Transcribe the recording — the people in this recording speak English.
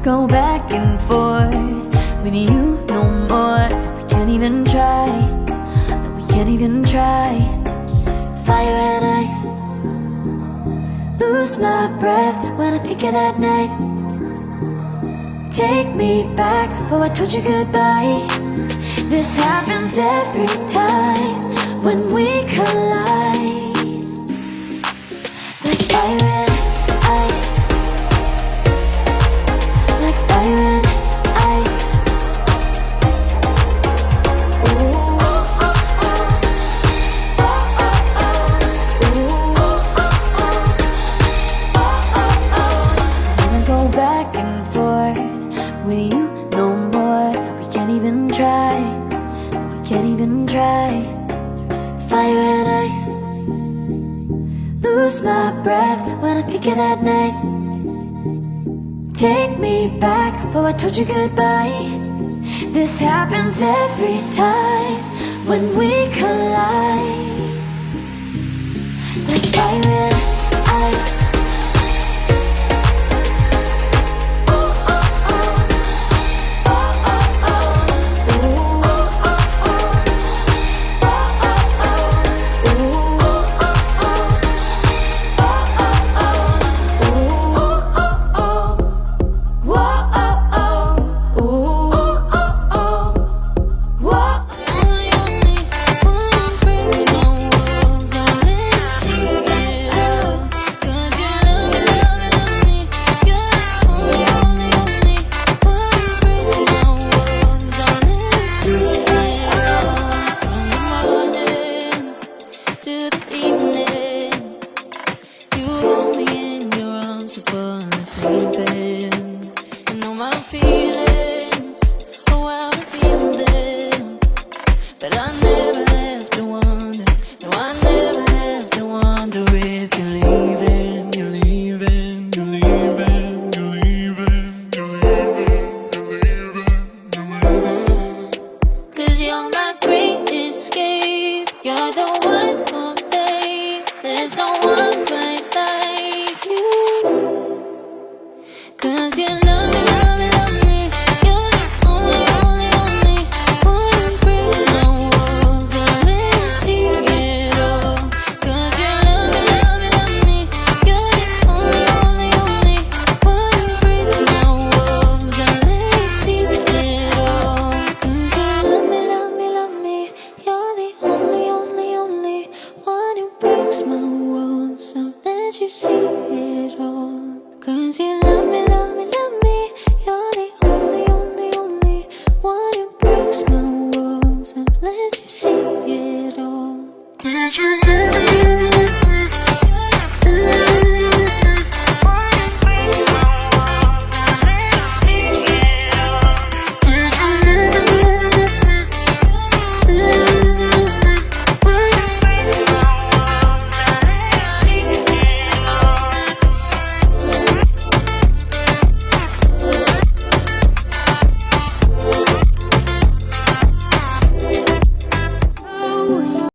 go back and forth with you no more. We can't even try, no, we can't even try. Fire and ice, lose my breath when I think of that night. Take me back, oh I told you goodbye. This happens every time when we collide. Like fire and ice, like fire and ice. Ooh, oh, oh, oh. Oh, oh, oh. Ooh, oh, oh, oh. Oh, oh, oh. Wanna go back and forth with you no more. We can't even try, we can't even try. Fire and ice, lose my breath when I think of that night. Take me back, oh I told you goodbye. This happens every time when we collide. Like fire and ice. Oh, oh, oh. Oh, oh, oh. Ooh, oh, oh, oh. Oh, oh, oh. Ooh, oh, oh, oh. To the evening, you hold me in your arms upon the sleeping. You know my feelings, oh how I feel them. But I never have to wonder, no I never have to wonder if you're leaving, you're leaving, you're leaving, you're leaving, you're leaving, you're leaving, you're leaving. 'Cause you're my great escape, you're the one for me. There's no one quite like you. 'Cause you love me, love me, love me. You're the only, only, only one who breaks my walls. I'll let you see it all. 'Cause you love me, love me, love me. You're the only, only, only one who breaks my walls. I'll let you see it all. 'Cause you love me, love me, love me. You're the only, only, only one who breaks my walls. I'll let you see it all. 'Cause you love